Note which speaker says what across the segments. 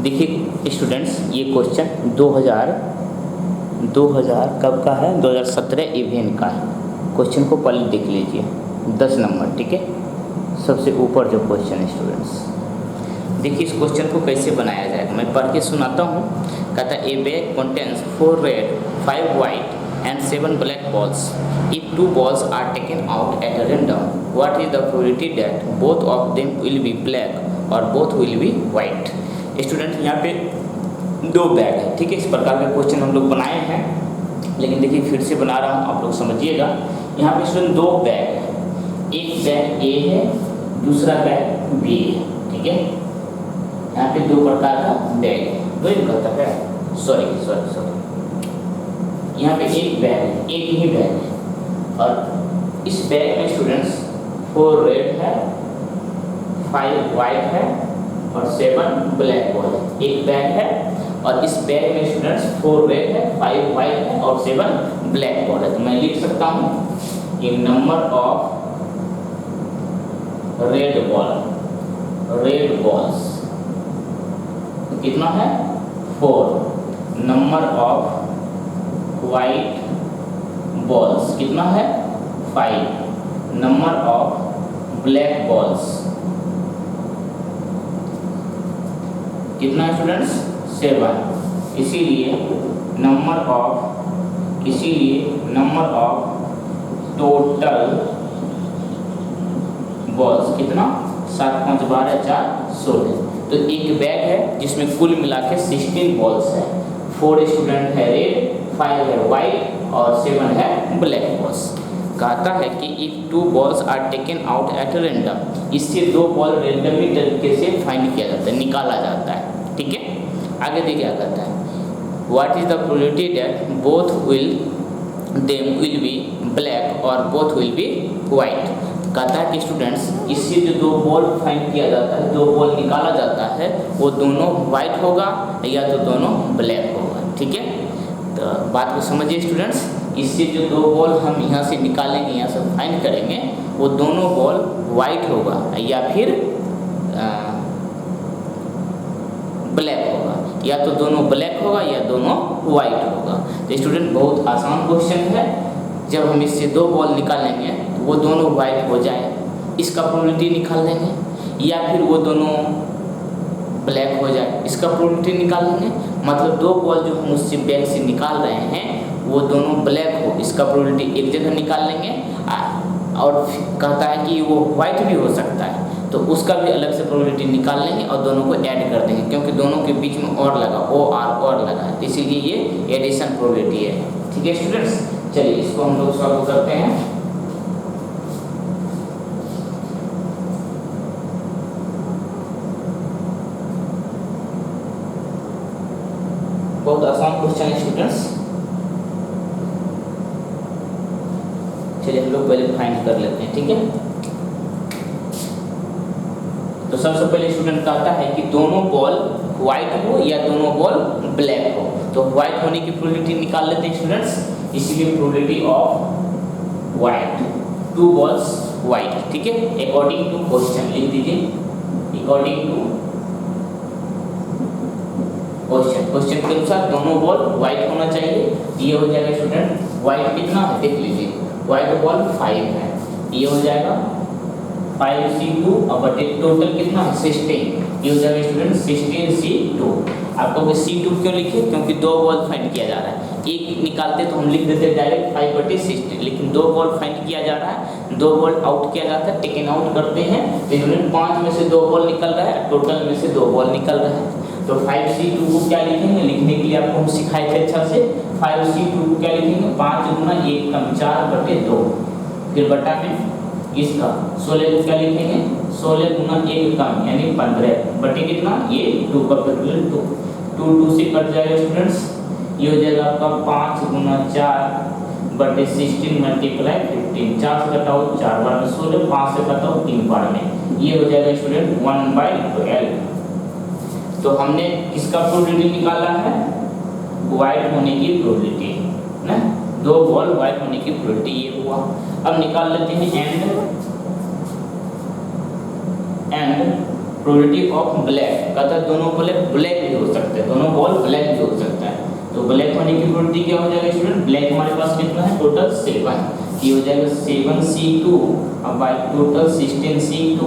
Speaker 1: देखिए स्टूडेंट्स, ये क्वेश्चन 2000 कब का है, 2017 इवेंट का है। क्वेश्चन को पहले देख लीजिए, 10 नंबर, ठीक है, सबसे ऊपर जो क्वेश्चन है स्टूडेंट्स। देखिए इस क्वेश्चन को कैसे बनाया जाएगा, मैं पढ़ के सुनाता हूँ। कहता है ए bag contains 4 red 5 white and 7 black balls. If 2 balls are taken out at random, what is the probability that both of them will be black or both will be white? Student यहाँ पे 2 bag है, ठीक है। इस प्रकार के question हम लोग बनाए हैं, लेकिन देखिए फिर से बना रहा हूँ, आप लोग समझिएगा। यहाँ पे स्टूडेंट 2 बैग है, एक बैग ए है, दूसरा बैग बी है, ठीक है। यहाँ पे 2 प्रकार का बैग है, दो ही कहता है, सॉरी यहाँ पे एक बैग है, एक ही बैग है, और इस बैग में स्टूडेंट्स 4 रेड है, 5 वाइट है और 7 ब्लैक बॉल है। एक बैग है और इस बैग में स्टूडेंट्स 4 रेड है, 5 वाइट है और 7 ब्लैक बॉल है। तो मैं लिख सकता हूँ कि नंबर ऑफ रेड बॉल्स कितना है, 4। नंबर ऑफ वाइट बॉल्स कितना है, 5। नंबर ऑफ ब्लैक बॉल्स कितना है स्टूडेंट्स, 7। इसीलिए नंबर ऑफ टोटल बॉल्स कितना, 7 5 12 4 16। तो एक बैग है जिसमें कुल मिला के 16 बॉल्स है। 4 स्टूडेंट है रेड, 5 है वाइट और 7 है ब्लैक बॉल्स। कहता है कि if 2 balls are taken out at random, इससे 2 बॉल रेंडमली तरीके से फाइंड किया जाता है, निकाला जाता है, ठीक है। आगे देखिए क्या कहता है, what is the probability that both them will be black और बोथ विल बी वाइट। कहता है कि स्टूडेंट्स इससे जो 2 बॉल फाइंड किया जाता है, 2 बॉल निकाला जाता है, वो दोनों वाइट होगा या तो दोनों ब्लैक होगा, ठीक है। तो बात को समझिए स्टूडेंट्स, इससे जो 2 बॉल हम यहाँ से निकालेंगे, यहाँ से फाइंड करेंगे, वो दोनों बॉल वाइट होगा या फिर ब्लैक होगा, या तो दोनों ब्लैक होगा या दोनों वाइट होगा। तो स्टूडेंट बहुत आसान क्वेश्चन है। जब हम इससे 2 बॉल निकालेंगे तो वो दोनों वाइट हो जाए, इसका प्रोबेबिलिटी निकाल लेंगे, या फिर वो दोनों ब्लैक हो जाए, इसका प्रोबेबिलिटी निकाल लेंगे। मतलब 2 बॉल जो हम उससे बैग से निकाल रहे हैं वो दोनों ब्लैक हो, इसका प्रोबेबिलिटी एक जगह निकाल लेंगे। और कहता है कि वो वाइट भी हो सकता है, तो उसका भी अलग से प्रोबेबिलिटी निकाल लेंगे और दोनों को ऐड कर देंगे, क्योंकि दोनों के बीच में और लगा, और लगा है, तो इसीलिए ये एडिशन प्रोबेबिलिटी है, ठीक है स्टूडेंट्स। चलिए इसको हम लोग सॉल्व करते हैं। बहुत आसान क्वेश्चन है स्टूडेंट्स। चलिए हम लोग पहले फाइंड कर लेते हैं, ठीक है। तो सबसे पहले स्टूडेंट कहता है कि दोनों बॉल व्हाइट हो या दोनों बॉल ब्लैक हो। तो व्हाइट होने की प्रोबेबिलिटी निकाल लेते हैं स्टूडेंट्स, इसीलिए probability of white, 2 balls white, ठीक है। अकॉर्डिंग टू क्वेश्चन लिख दीजिए, अकॉर्डिंग टू क्वेश्चन के अनुसार दोनों बॉल व्हाइट होना चाहिए। ये हो जाएगा स्टूडेंट, व्हाइट कितना है देख लीजिए, व्हाइट बॉल 5 है, ये हो जाएगा 5C2 और बटे टोटल कितना है 16, ये हो जाएगा स्टूडेंट 16C2। आपको C2 क्यों लिखे, क्योंकि 2 बॉल फाइंड किया जा रहा है। एक निकालते तो हम लिख देते डायरेक्ट 5/16, लेकिन 2 बॉल फाइंड किया जा रहा है, 2 बॉल आउट किया जाता है, टेकन आउट करते हैं, तो स्टूडेंट 5 में से 2 बॉल निकल रहा है, टोटल में से 2 बॉल निकल रहा है। तो 5C2 को क्या लिखेंगे, लिखने के लिए आपको हम सिखाए थे अच्छा से। 5C2 को क्या लिखेंगे, 5 गुना 1 कम 4/2, फिर बटा में इसका 16 को क्या लिखेंगे, 16 गुना 1 कम यानी 15 बटे कितना, ये 2 का टोटल 2 से कट जाएगा स्टूडेंट्स। ये हो जाएगा आपका 5 गुना 4/16 मल्टीप्लाई 15, 4 से कटाओ 4 बार में 16, 5 से कटाओ 3 बार में, ये हो जाएगा स्टूडेंट 1/12। तो हमने किसका प्रोबेबिलिटी निकाला है, वाइट होने की प्रोबेबिलिटी ना, 2 बॉल वाइट होने की प्रोबेबिलिटी ये हुआ। अब निकाल लेते हैं एंड प्रोबेबिलिटी ऑफ ब्लैक, कहता है दोनों ब्लैक भी हो सकते हैं, दोनों बॉल ब्लैक भी हो सकता है। तो ब्लैक होने की प्रोबेबिलिटी क्या हो जाएगा स्टूडेंट, ब्लैक हमारे पास कितना है टोटल 7, ये हो जाएगा 7c2 अब बाई टोटल 16c2।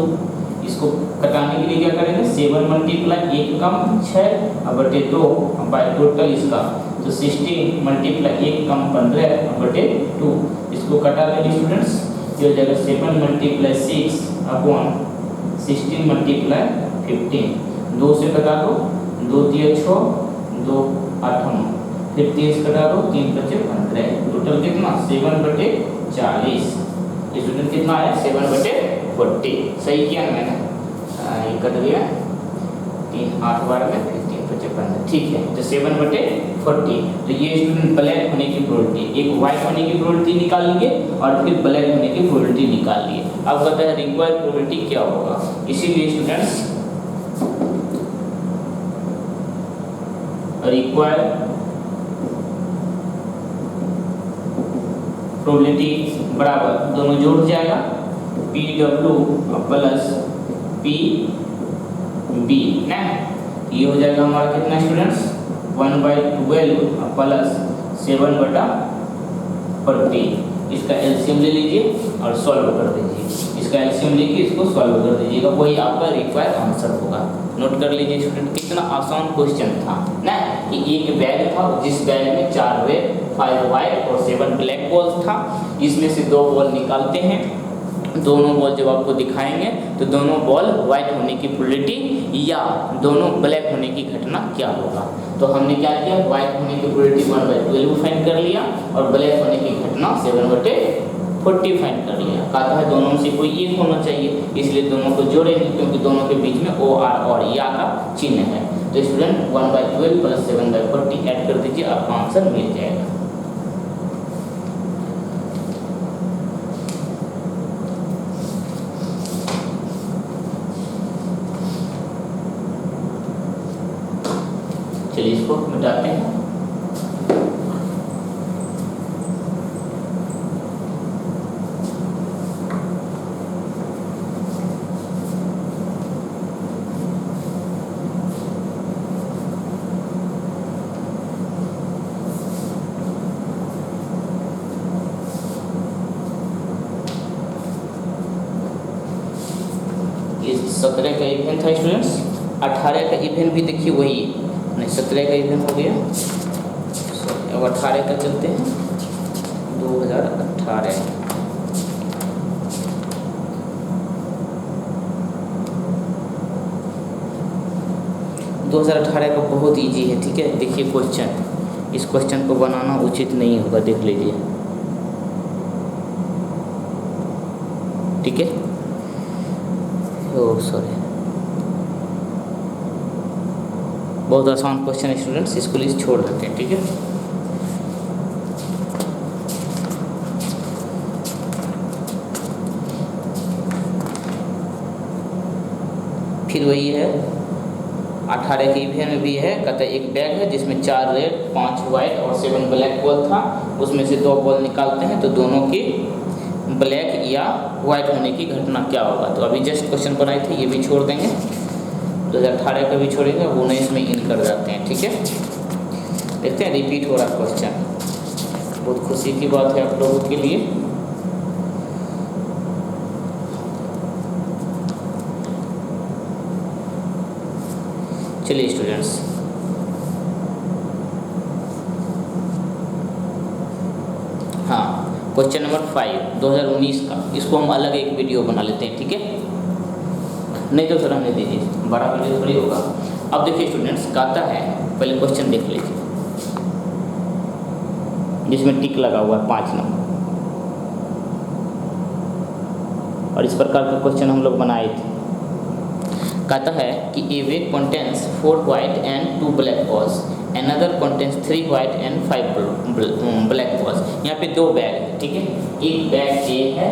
Speaker 1: इसको कटाने के लिए क्या करेंगे, 7 मल्टीप्लाई 1 कम 6 अब बटे 2 अब बाई टोटल इसका, तो 16 मल्टीप्लाई 1 कम 15 अब बटे 2। इसको कटा लेंगे स्टूडेंट्स, ये हो जाएगा 7 मल्टीप्लाई 6 अपॉन 16 मल्टीप्लाई 15, 2 से कटा दो, 2 3 6 2 8 9, फिर 30 कटा दो, 3 5 15, टोटल कितना 7 बटे 40। स्टूडेंट कितना है 7 बटे 40, सही किया ना मैंने, ये कट गया 3 8 बार में 15 5 15, ठीक है। तो 7 बटे 40, तो ये स्टूडेंट ब्लैक होने की प्रोबेबिलिटी, एक व्हाइट होने की प्रोबेबिलिटी निकाल लिए और फिर ब्लैक होने की प्रोबेबिलिटी निकाल लिए। अब कहते हैं रिक्वायर्ड प्रोबेबिलिटी क्या होगा, इसीलिए स्टूडेंट्स रिक्वायर्ड प्रोबेबिलिटी बराबर दोनों जोड़ जाएगा PW प्लस PB ना, ये हो जाएगा हमारा कितना स्टूडेंट्स 1/12 प्लस 7/40। इसका एलसीएम ले लीजिए और सॉल्व कर दीजिए, इसका एलसीएम लेके इसको सॉल्व कर दीजिएगा, वही आपका रिक्वायर्ड आंसर होगा। नोट कर लीजिए स्टूडेंट, कितना आसान क्वेश्चन था ना, कि एक बैग था जिस बैग में 4 रेड 5 व्हाइट और 7 ब्लैक बॉल्स था, इसमें से 2 बॉल निकालते हैं, दोनों बॉल जब आपको दिखाएंगे तो दोनों बॉल व्हाइट होने की प्रोबेबिलिटी या दोनों ब्लैक होने की घटना क्या होगा। तो हमने क्या किया, व्हाइट होने की प्रोबेबिलिटी 1/12 फाइंड कर लिया और ब्लैक होने की घटना 7/40 फाइंड कर लिया। कहता है दोनों में से कोई एक होना चाहिए, इसलिए दोनों को जोड़ेंगे क्योंकि दोनों के बीच में OR और या का चिन्ह है। तो स्टूडेंट 1/12 प्लस 7/40 ऐड कर दीजिए, आपका आंसर मिल जाएगा। चलिए इसको मिटाते हैं। ये 17 का इवेंट था स्टूडेंट्स, 18 का इवेंट भी देखिए वही नहीं, 17 का इवेंट हो गया, अब 18 का चलते हैं 2018। का बहुत इजी है, ठीक है। देखिए क्वेश्चन, इस क्वेश्चन को बनाना उचित नहीं होगा, देख लीजिए, ठीक है। ओह सॉरी, बहुत आसान क्वेश्चन है स्टूडेंट्स, इसको लिए छोड़ देते हैं, ठीक है। फिर वही है 18 के इवेंट में भी है, कहता है एक बैग है जिसमें 4 रेड 5 वाइट और 7 ब्लैक बॉल था, उसमें से 2 बॉल निकालते हैं तो दोनों की ब्लैक या वाइट होने की घटना क्या होगा। तो अभी जस्ट क्वेश्चन बनाए थे, ये भी छोड़ देंगे, 2018 का भी छोड़ेंगे, 19 में इन कर जाते हैं, ठीक है। देखते हैं रिपीट हो रहा क्वेश्चन, बहुत खुशी की बात है आप लोगों के लिए। चलिए स्टूडेंट्स, हाँ क्वेश्चन नंबर 5 2019 का, इसको हम अलग एक वीडियो बना लेते हैं, ठीक है। नहीं तो सर हमें दीजिए, बड़ा वीडियो थोड़ी होगा। अब देखिए स्टूडेंट्स, कहता है पहले क्वेश्चन देख लीजिए, जिसमें टिक लगा हुआ है 5 नंबर, और इस प्रकार का क्वेश्चन हम लोग बनाए थे। कहता है कि ए bag contains 4 white and 2 black balls, another contains 3 white and 5 black balls. यहाँ पे 2 बैग है, ठीक है, एक बैग ए है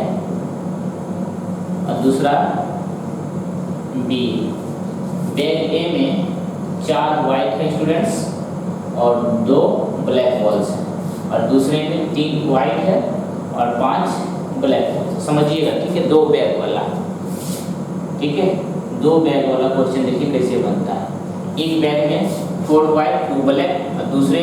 Speaker 1: और दूसरा बी। बैग ए में 4 वाइट है स्टूडेंट्स और 2 ब्लैक बॉल्स हैं, और दूसरे में 3 वाइट है और 5 ब्लैक बॉल्स। समझिएगा, ठीक है, 2 बैग वाला, ठीक है, दो बैग वाला क्वेश्चन देखिए कैसे बनता है। एक बैग में 4 व्हाइट 2 ब्लैक और दूसरे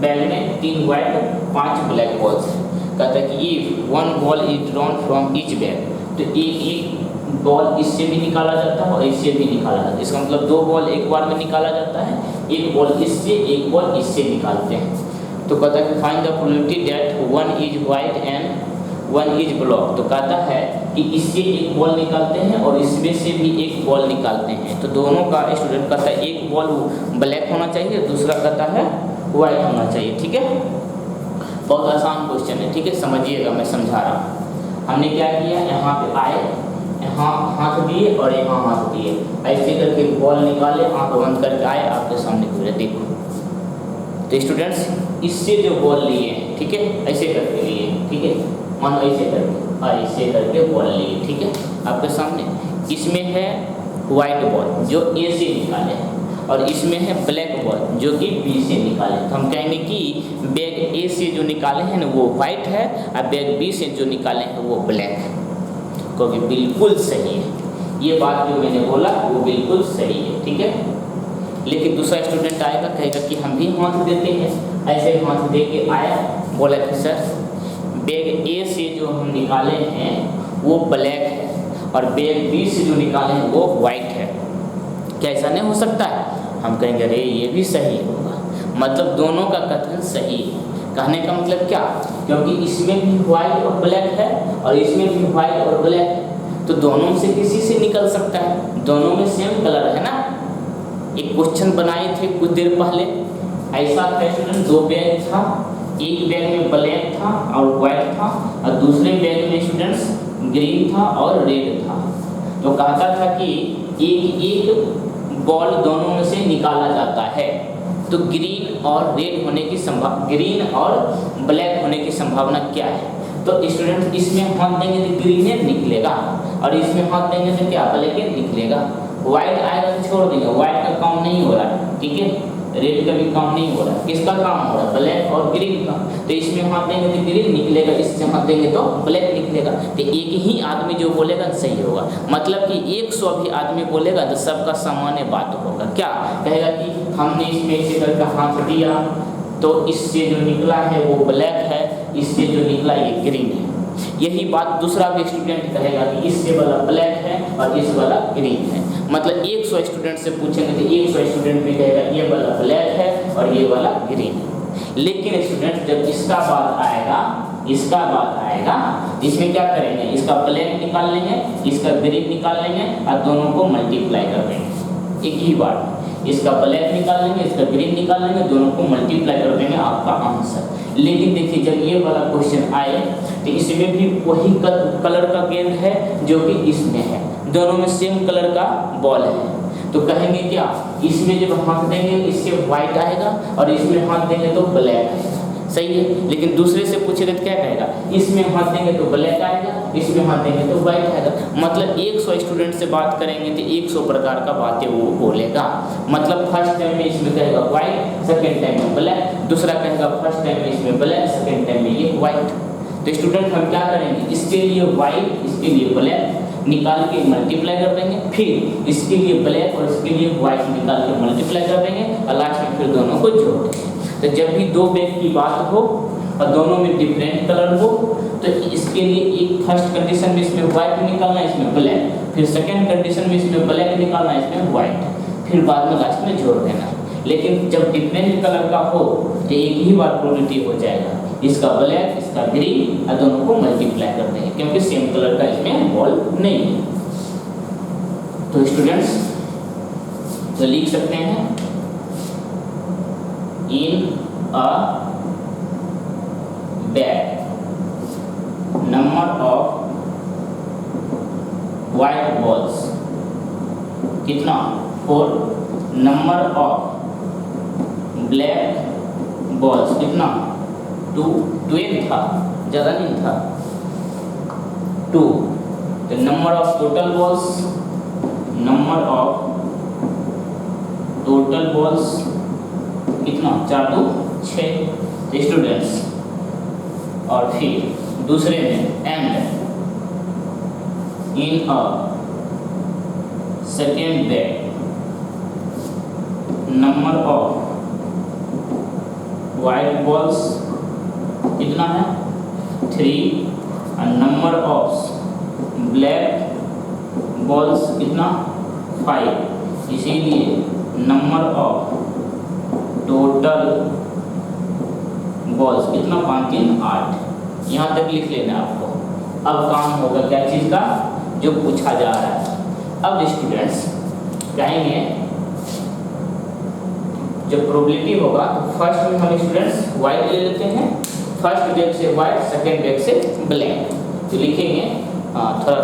Speaker 1: बैग में 3 व्हाइट 5 ब्लैक बॉल्स है। कहता है कि if one ball is drawn from each bag, तो एक बॉल इससे भी निकाला जाता है और इससे भी निकाला जाता है। इसका मतलब 2 बॉल एक बार में निकाला जाता है, एक बॉल इससे एक बॉल इससे निकालते हैं। तो कहता है कि find the probability that one is white and one is black. तो कहता है कि इससे एक बॉल निकालते हैं और इसमें से भी एक बॉल निकालते हैं। तो दोनों का स्टूडेंट कहता है एक बॉल ब्लैक होना चाहिए, दूसरा कहता है व्हाइट होना चाहिए। ठीक है, बहुत आसान क्वेश्चन है। ठीक है, समझिएगा, मैं समझा रहा हूँ। हमने क्या किया, यहाँ पे आए, यहाँ हाथ दिए और यहाँ हाथ दिए, ऐसे करके बॉल निकाले, आँख बंद करके आए, आपके सामने पूरे देखो। तो स्टूडेंट्स इससे जो बॉल लिए, ठीक है, ऐसे करके लिए, ठीक है, मानो ऐसे करके और ऐसे करके बॉल लिए, ठीक है, आपके सामने। इसमें है वाइट बॉल जो ए से निकाले और इसमें है ब्लैक बॉल जो कि बी से निकाले। तो हम कहेंगे कि बैग ए से जो निकाले हैं ना वो वाइट है और बैग बी से जो निकाले हैं वो ब्लैक है। क्योंकि बिल्कुल सही है, ये बात जो मैंने बोला वो बिल्कुल सही है। ठीक है, लेकिन दूसरा स्टूडेंट आएगा, कहेगा कि हम भी हाथ देते हैं। ऐसे हाथ दे के आया, बोला कि सर बैग ए से जो हम निकाले हैं वो ब्लैक है और बैग बी से जो निकाले हैं वो वाइट है, क्या ऐसा नहीं हो सकता है? हम कहेंगे अरे ये भी सही होगा, मतलब दोनों का कथन सही है। कहने का मतलब क्या, क्योंकि इसमें भी व्हाइट और ब्लैक है और इसमें भी व्हाइट और ब्लैक है, तो दोनों से किसी से निकल सकता है, दोनों में सेम कलर है ना। एक क्वेश्चन बनाए थे कुछ देर पहले, ऐसा था स्टूडेंट, 2 बैग था, एक बैग में ब्लैक था और व्हाइट था और दूसरे बैग में स्टूडेंट्स ग्रीन था और रेड था। तो कहता था कि एक बॉल दोनों में से निकाला जाता है, तो ग्रीन और रेड होने की ग्रीन और ब्लैक होने की संभावना क्या है? तो स्टूडेंट इसमें हाथ देंगे तो ग्रीन निकलेगा और इसमें हाथ देंगे तो क्या ब्लैक निकलेगा। व्हाइट आएगा तो छोड़ देंगे, व्हाइट का काम नहीं हो रहा है, ठीक है, रेड का भी काम नहीं हो रहा है, किसका काम हो रहा है, ब्लैक और ग्रीन का। तो इसमें हाथ देंगे तो ग्रीन निकलेगा, इससे हाथ देंगे तो ब्लैक निकलेगा। तो एक ही आदमी जो बोलेगा सही होगा, मतलब कि 100 भी आदमी बोलेगा तो सबका सामान्य बात होगा। क्या कहेगा कि हमने इसमें ऐसे करके हाथ दिया तो इससे जो निकला है वो ब्लैक है, इससे जो निकला ये ग्रीन है। यही बात दूसरा भी स्टूडेंट कहेगा कि इससे वाला ब्लैक है और इस वाला ग्रीन है। मतलब 100 स्टूडेंट से पूछेंगे तो 100 स्टूडेंट भी कहेगा ये वाला ब्लैक है और ये वाला ग्रीन है। लेकिन स्टूडेंट जब इसका बात आएगा इसमें क्या करेंगे, इसका ब्लैक निकाल लेंगे, इसका ग्रीन निकाल लेंगे और दोनों को मल्टीप्लाई कर देंगे। एक ही बात, इसका ब्लैक निकाल लेंगे, इसका ग्रीन निकाल लेंगे, दोनों को मल्टीप्लाई कर देंगे, आपका आंसर। लेकिन देखिए जब ये वाला क्वेश्चन आए तो इसमें भी वही कलर का गेंद है जो कि इसमें है, दोनों में सेम कलर का बॉल है। तो कहेंगे क्या, इसमें जब हाथ देंगे इससे व्हाइट आएगा और इसमें हाथ देंगे तो ब्लैक आएगा, सही है। लेकिन दूसरे से पूछेगा तो क्या कहेगा, इसमें हाथ देंगे तो ब्लैक आएगा, इसमें हाथ देंगे तो व्हाइट आएगा। मतलब 100 स्टूडेंट से बात करेंगे तो 100 प्रकार का बातें वो बोलेगा। मतलब फर्स्ट टाइम में इसमें कहेगा व्हाइट, सेकेंड टाइम में ब्लैक, दूसरा कहेगा फर्स्ट टाइम में इसमें ब्लैक, सेकेंड टाइम में ये व्हाइट। तो स्टूडेंट हम क्या करेंगे, इसके लिए व्हाइट, इसके लिए ब्लैक निकाल के मल्टीप्लाई कर देंगे, फिर इसके लिए ब्लैक और इसके लिए व्हाइट निकाल के मल्टीप्लाई कर देंगे और लास्ट में फिर दोनों को जोड़ देंगे। तो जब भी 2 बैग की बात हो और दोनों में डिफरेंट कलर हो तो इसके लिए एक फर्स्ट कंडीशन में इसमें व्हाइट निकालना है, इसमें ब्लैक, फिर सेकेंड कंडीशन में इसमें ब्लैक निकालना है, इसमें व्हाइट, फिर बाद में लास्ट में जोड़ देना। लेकिन जब डिफरेंट कलर का हो तो एक ही बार प्रोबेबिलिटी हो जाएगा, इसका ब्लैक इसका ग्रीन और दोनों को मल्टीप्लाई कर देंगे क्योंकि सेम कलर का इसमें बॉल नहीं है। तो स्टूडेंट्स तो लिख सकते हैं in a bag number of white balls कितना 4, नंबर ऑफ ब्लैक बॉल्स कितना 12 था, ज़्यादा नहीं था 2। तो नंबर ऑफ टोटल बॉल्स कितना 4 2 6 स्टूडेंट्स। और फिर दूसरे में and in a second bag, number of white balls कितना है 3 और नंबर ऑफ ब्लैक बॉल्स कितना 5, इसीलिए नंबर ऑफ टोटल बॉल्स कितना 5 3 8। यहाँ तक लिख लेना आपको। अब काम होगा क्या चीज़ का, जो पूछा जा रहा है। अब स्टूडेंट्स कहेंगे जब प्रोबेबिलिटी होगा तो फर्स्ट में हम स्टूडेंट्स वाइट ले लेते हैं, फर्स्ट बैग से वाइट, सेकेंड बैग से ब्लैक। तो लिखेंगे थोड़ा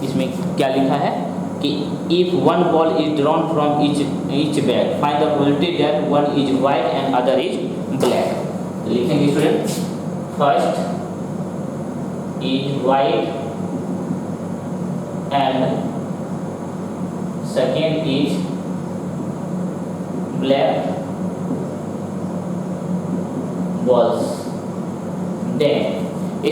Speaker 1: इसमें क्या लिखा है कि if one ball is drawn from each bag find the probability that one is white and other is black. तो लिखेंगे student first is white and second is black balls. Then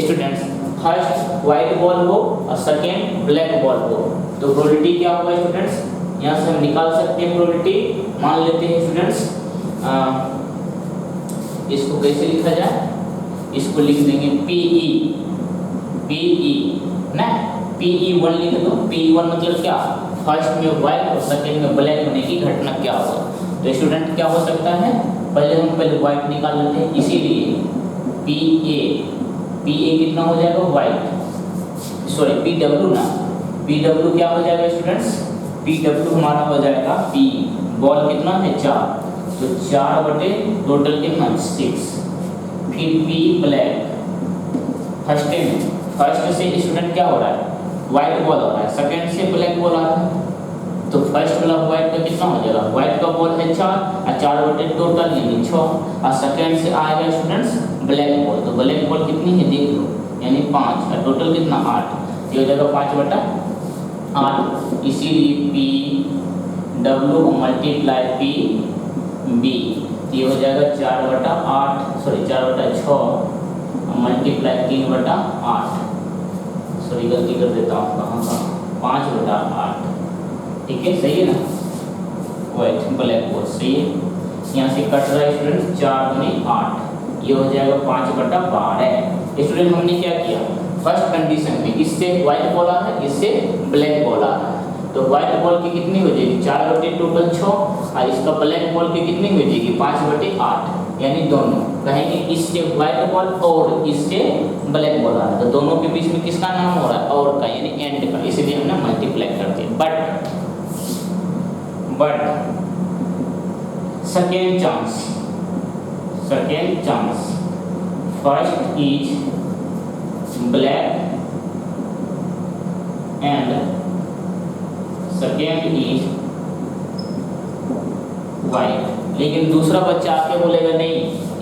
Speaker 1: students first white ball हो और second black ball हो तो probability क्या होगा students, यहाँ से हम निकाल सकते हैं प्रोबेबिलिटी। मान लेते हैं स्टूडेंट्स इसको कैसे लिखा जाए, इसको लिख देंगे PE ना, PE1 लिख दो। PE1 मतलब क्या, फर्स्ट में वाइट और सेकेंड में ब्लैक होने की घटना क्या होगा। तो स्टूडेंट क्या हो सकता है, पहले वाइट निकाल लेते हैं, इसीलिए PA कितना हो जाएगा वाइट, सॉरी PW ना, PW क्या हो जाएगा स्टूडेंट्स, PW हमारा हो जाएगा P बॉल कितना है 4, तो 4 बटे टोटल कितना 6। फिर P ब्लैक, फर्स्ट से स्टूडेंट क्या हो रहा है वाइट बॉल हो रहा है, सेकेंड से ब्लैक बॉल आ रहा है, तो फर्स्ट वाला वाइट का कितना हो जाएगा, वाइट का बॉल है 4 और 4 बटे टोटल यानी 6, और सेकेंड से आएगा स्टूडेंट्स ब्लैक बॉल, तो ब्लैक बॉल कितनी है देख लो, यानी 5 और टोटल कितना 8, ये हो जाएगा 5 बटा 8। इसीलिए PW मल्टीप्लाई PB ये हो जाएगा 4 बटा 8, सॉरी 4 बटा 6 मल्टीप्लाई 3 बटा 8, सॉरी गलती कर देता हूँ, कहाँ 5 बटा 8, ठीक है सही है ना, वाइट ब्लैक बॉल सही है। यहाँ से कट रहा है स्टूडेंट 4 दूनी 8, ये हो जाएगा 5 बटा 12। स्टूडेंट हमने क्या किया, फर्स्ट कंडीशन में इससे वाइट बॉल आ रहा है, इससे ब्लैक बॉल आ रहा है, तो वाइट बॉल की कितनी हो जाएगी 4 बटे टोटल 6 और इसका ब्लैक बॉल की कितनी हो जाएगी 5 बटे 8, यानी दोनों कहेंगे इससे वाइट बॉल और इससे ब्लैक बॉल आ रहा है, तो दोनों के बीच में किसका नाम हो रहा है और का, यानी एंड का, इसलिए हमने मल्टीप्लाई कर दिया। But second chance first is black and second is white, लेकिन दूसरा बच्चा आके बोलेगा नहीं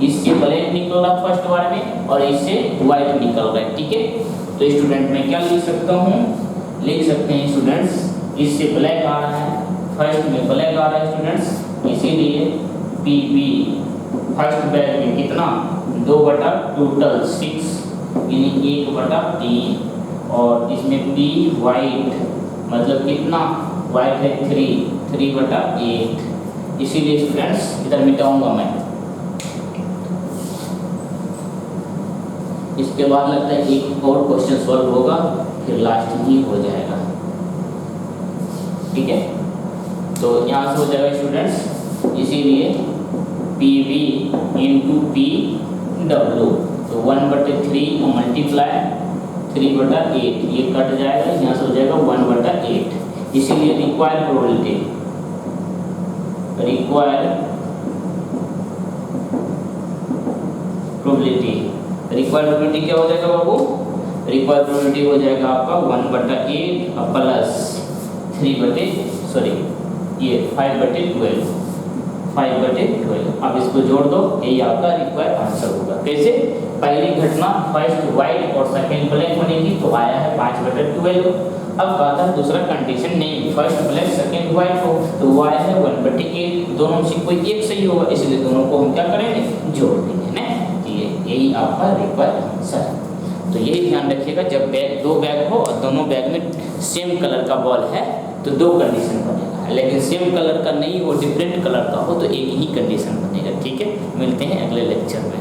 Speaker 1: इससे ब्लैक निकल रहा फर्स्ट बार में और इससे वाइट निकल रहा है, ठीक है। तो स्टूडेंट मैं क्या लिख सकता हूँ, लिख सकते हैं स्टूडेंट्स इससे ब्लैक आ रहा है, फर्स्ट में ब्लैक आ रहा है स्टूडेंट्स, इसीलिए PB फर्स्ट बैग में कितना 2 बटा टोटल 6 यानी 1 बटा 3 और इसमें P वाइट मतलब कितना वाइट है 3 बटा 8, इसीलिए स्टूडेंट्स इधर मिटाऊंगा मैं। इसके बाद लगता है एक और क्वेश्चन सॉल्व होगा फिर लास्ट ही हो जाएगा, ठीक है। तो यहाँ से हो जाएगा स्टूडेंट्स, इसीलिए PB इंटू PW, तो 1 बटे 3 मल्टीप्लाई 3 बटा 8 ये कट जाएगा, यहाँ से हो जाएगा 1 बटा 8, इसीलिए रिक्वायर्ड प्रोबेबिलिटी क्या हो जाएगा बाबू, रिक्वायर्ड प्रोबेबिलिटी हो जाएगा आपका 1 बटा 8 प्लस 3 बटे सॉरी ये 5 बटे 12। अब इसको जोड़ दो, यही आपका रिक्वायर्ड आंसर होगा। कैसे, पहली घटना फर्स्ट वाइट और सेकेंड ब्लैक होने की, तो आया है 5 बटे 12। अब कहता है दूसरा कंडीशन नहीं, फर्स्ट ब्लैक सेकेंड वाइट हो, तो वो आया है 1 बटे 8, दोनों से कोई एक सही होगा, इसलिए दोनों को हम क्या करेंगे जोड़ देंगे ना, यही आपका रिक्वायर्ड आंसर। तो यही ध्यान रखिएगा जब दो बैग हो और दोनों बैग में सेम कलर का बॉल है तो 2 कंडीशन बनेगा, लेकिन सेम कलर का नहीं हो, डिफरेंट कलर का हो तो एक ही कंडीशन बनेगा। ठीक है, मिलते हैं अगले लेक्चर में।